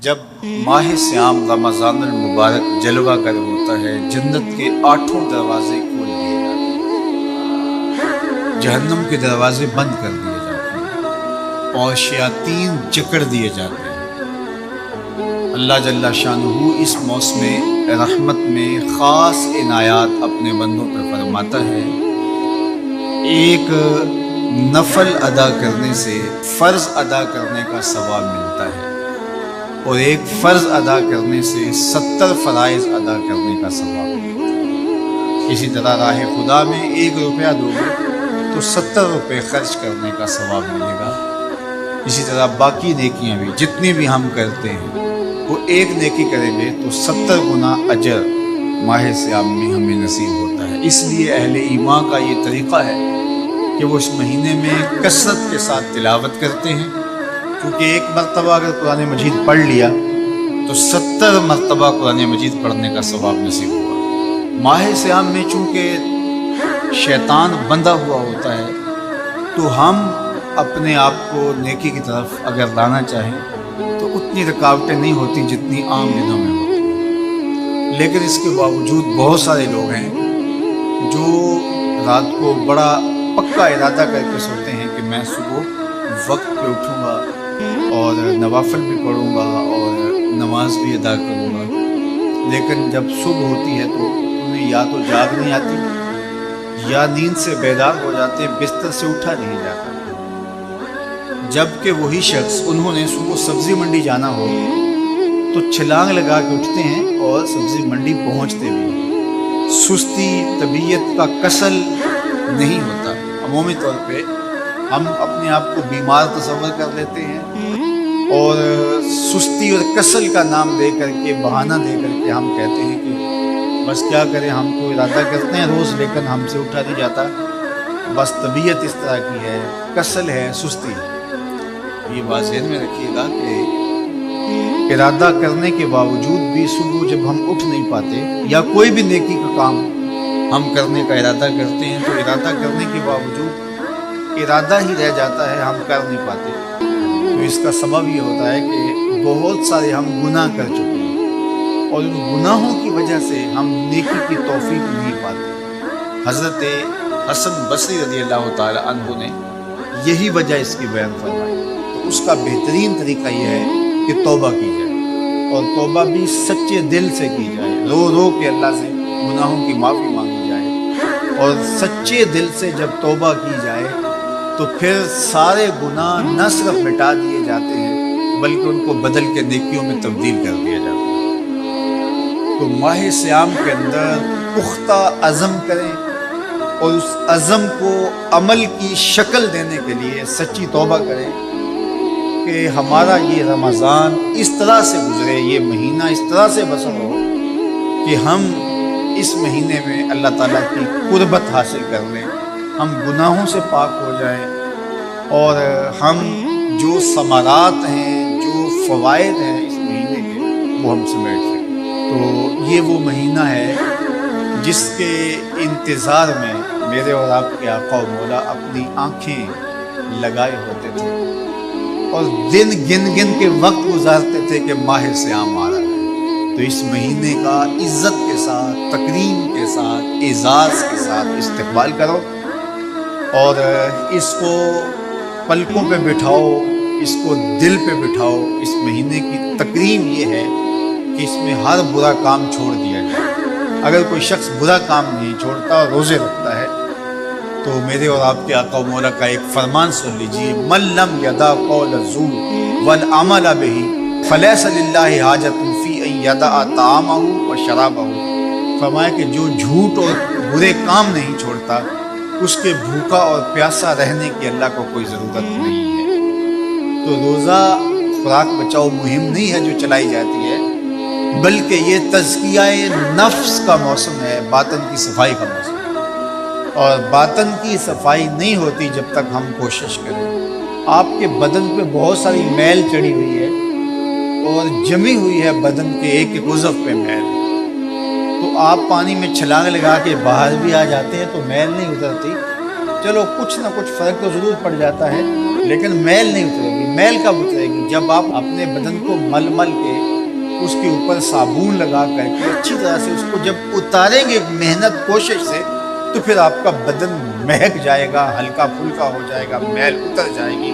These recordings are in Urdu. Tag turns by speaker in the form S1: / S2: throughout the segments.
S1: جب ماہ سیام رمضان المبارک جلوہ گر ہوتا ہے، جنت کے 8 دروازے کھول دیے جاتے ہیں، جہنم کے دروازے بند کر دیے جاتے ہیں اور شیاطین جکڑ دیے جاتے ہیں۔ اللہ جل شانہ اس موسم رحمت میں خاص عنایات اپنے بندوں پر فرماتا ہے۔ ایک نفل ادا کرنے سے فرض ادا کرنے کا ثواب ملتا ہے اور ایک فرض ادا کرنے سے 70 فرائض ادا کرنے کا ثواب ملتا ہے۔ اسی طرح راہ خدا میں 1 روپیہ دو گے تو 70 روپے خرچ کرنے کا ثواب ملے گا۔ اسی طرح باقی نیکیاں بھی جتنی بھی ہم کرتے ہیں، وہ ایک نیکی کریں گے تو 70 گنا اجر ماہ سیام میں ہمیں نصیب ہوتا ہے۔ اس لیے اہل ایمان کا یہ طریقہ ہے کہ وہ اس مہینے میں کثرت کے ساتھ تلاوت کرتے ہیں، کیونکہ ایک مرتبہ اگر قرآن مجید پڑھ لیا تو 70 مرتبہ قرآن مجید پڑھنے کا ثواب نصیب ہوگا۔ ماہ سیام میں چونکہ شیطان بندھا ہوا ہوتا ہے، تو ہم اپنے آپ کو نیکی کی طرف اگر لانا چاہیں تو اتنی رکاوٹیں نہیں ہوتی جتنی عام دنوں میں ہوتی ہیں، لیکن اس کے باوجود بہت سارے لوگ ہیں جو رات کو بڑا پکا ارادہ کر کے سوتے ہیں کہ میں صبح وقت پہ اٹھوں گا اور نوافل بھی پڑھوں گا اور نماز بھی ادا کروں گا، لیکن جب صبح ہوتی ہے تو انہیں یا تو جاگ نہیں آتی یا نیند سے بیدار ہو جاتے ہیں، بستر سے اٹھا نہیں جاتا۔ جبکہ وہی شخص انہوں نے صبح سبزی منڈی جانا ہو تو چھلانگ لگا کے اٹھتے ہیں اور سبزی منڈی پہنچتے بھی ہیں۔ سستی طبیعت کا کسل نہیں ہوتا۔ عمومی طور پہ ہم اپنے آپ کو بیمار تصور کر لیتے ہیں اور سستی اور کسل کا نام دے کر کے، بہانہ دے کر کے ہم کہتے ہیں کہ بس کیا کریں، ہم تو ارادہ کرتے ہیں روز لیکن ہم سے اٹھا نہیں جاتا، بس طبیعت اس طرح کی ہے، کسل ہے، سستی ہے۔ یہ بات ذہن میں رکھیے گا کہ ارادہ کرنے کے باوجود بھی صبح جب ہم اٹھ نہیں پاتے یا کوئی بھی نیکی کا کام ہم کرنے کا ارادہ کرتے ہیں تو ارادہ کرنے کے باوجود ارادہ ہی رہ جاتا ہے، ہم کر نہیں پاتے، تو اس کا سبب یہ ہوتا ہے کہ بہت سارے ہم گناہ کر چکے ہیں اور ان گناہوں کی وجہ سے ہم نیکی کی توفیق نہیں پاتے۔ حضرت حسن بصری رضی اللہ تعالی عنہ نے یہی وجہ اس کی بیان فرمائی۔ تو اس کا بہترین طریقہ یہ ہے کہ توبہ کی جائے اور توبہ بھی سچے دل سے کی جائے، رو رو کے اللہ سے گناہوں کی معافی مانگی جائے، اور سچے دل سے جب توبہ کی جائے تو پھر سارے گناہ نہ صرف مٹا دیے جاتے ہیں بلکہ ان کو بدل کے نیکیوں میں تبدیل کر دیا جاتا ہے۔ تو ماہ سیام کے اندر پختہ عزم کریں اور اس عزم کو عمل کی شکل دینے کے لیے سچی توبہ کریں کہ ہمارا یہ رمضان اس طرح سے گزرے، یہ مہینہ اس طرح سے بسر ہو کہ ہم اس مہینے میں اللہ تعالیٰ کی قربت حاصل کر لیں، ہم گناہوں سے پاک ہو جائیں اور ہم جو ثمرات ہیں، جو فوائد ہیں اس مہینے کے، وہ ہم سمیٹ سکیں۔ تو یہ وہ مہینہ ہے جس کے انتظار میں میرے اور آپ کے آقا و مولا اپنی آنکھیں لگائے ہوتے تھے اور دن گن گن کے وقت گزارتے تھے کہ ماہ سیام آ رہا ہے۔ تو اس مہینے کا عزت کے ساتھ، تکریم کے ساتھ، اعزاز کے ساتھ استقبال کرو اور اس کو پلکوں پہ بٹھاؤ، اس کو دل پہ بٹھاؤ۔ اس مہینے کی تکریم یہ ہے کہ اس میں ہر برا کام چھوڑ دیا جائے۔ اگر کوئی شخص برا کام نہیں چھوڑتا اور روزے رکھتا ہے تو میرے اور آپ کے آقا و مولا کا ایک فرمان سن لیجیے، من لم یدع قول الزور والعمل بہ فلیس للہ حاجۃ فی ان یدع طعامہ وشرابہ۔ فرمایا کہ جو جھوٹ اور برے کام نہیں چھوڑتا، اس کے بھوکا اور پیاسا رہنے کی اللہ کو کوئی ضرورت نہیں ہے۔ تو روزہ خوراک بچاؤ مہم نہیں ہے جو چلائی جاتی ہے، بلکہ یہ تزکیہ نفس کا موسم ہے، باطن کی صفائی کا موسم ہے، اور باطن کی صفائی نہیں ہوتی جب تک ہم کوشش کریں۔ آپ کے بدن پہ بہت ساری میل چڑھی ہوئی ہے اور جمی ہوئی ہے بدن کے ایک ایک عضو پہ میل، تو آپ پانی میں چھلانگ لگا کے باہر بھی آ جاتے ہیں تو میل نہیں اترتی، چلو کچھ نہ کچھ فرق تو ضرور پڑ جاتا ہے لیکن میل نہیں اترے گی۔ میل کب اترے گی؟ جب آپ اپنے بدن کو مل مل کے اس کے اوپر صابن لگا کر کے اچھی طرح سے اس کو جب اتاریں گے محنت کوشش سے، تو پھر آپ کا بدن مہک جائے گا، ہلکا پھلکا ہو جائے گا، میل اتر جائے گی۔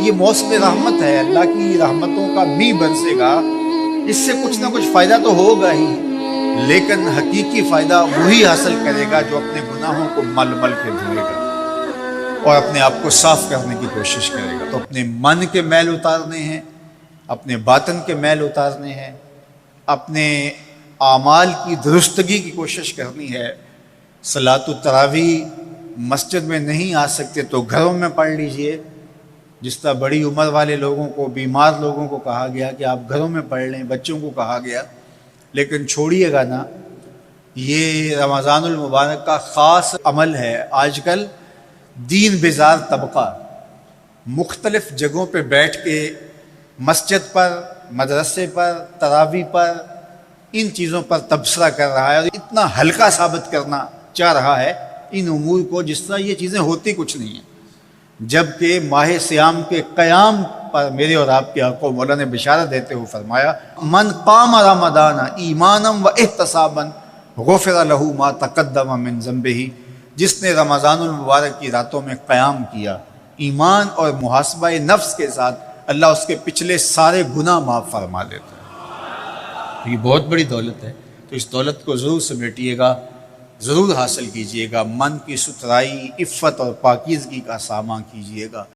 S1: یہ موسم رحمت ہے، اللہ کی رحمتوں کا می برسے گا، اس سے کچھ نہ کچھ فائدہ تو ہوگا ہی، لیکن حقیقی فائدہ وہی حاصل کرے گا جو اپنے گناہوں کو مل مل کے دھوئے گا اور اپنے آپ کو صاف کرنے کی کوشش کرے گا۔ تو اپنے من کے میل اتارنے ہیں، اپنے باطن کے میل اتارنے ہیں، اپنے اعمال کی درستگی کی کوشش کرنی ہے۔ صلاۃ التراویح مسجد میں نہیں آ سکتے تو گھروں میں پڑھ لیجئے، جس طرح بڑی عمر والے لوگوں کو، بیمار لوگوں کو کہا گیا کہ آپ گھروں میں پڑھ لیں، بچوں کو کہا گیا، لیکن چھوڑیے گا نا، یہ رمضان المبارک کا خاص عمل ہے۔ آج کل دین بیزار طبقہ مختلف جگہوں پہ بیٹھ کے مسجد پر، مدرسے پر، تراویح پر، ان چیزوں پر تبصرہ کر رہا ہے اور اتنا ہلکا ثابت کرنا چاہ رہا ہے ان امور کو، جس طرح یہ چیزیں ہوتی کچھ نہیں ہیں، جبکہ ماہ صیام کے قیام پر میرے اور آپ کے آقا مولا نے بشارت دیتے ہوئے فرمایا، من قام رمضان ایمانا و احتسابا غفر لہ ما تقدم من ذنبہ، جس نے رمضان المبارک کی راتوں میں قیام کیا ایمان اور محاسبہ نفس کے ساتھ، اللہ اس کے پچھلے سارے گناہ معاف فرما دیتا ہے۔ یہ بہت بڑی دولت ہے، تو اس دولت کو ضرور سمیٹیے گا، ضرور حاصل کیجئے گا، من کی ستھرائی، عفت اور پاکیزگی کا ساماں کیجئے گا۔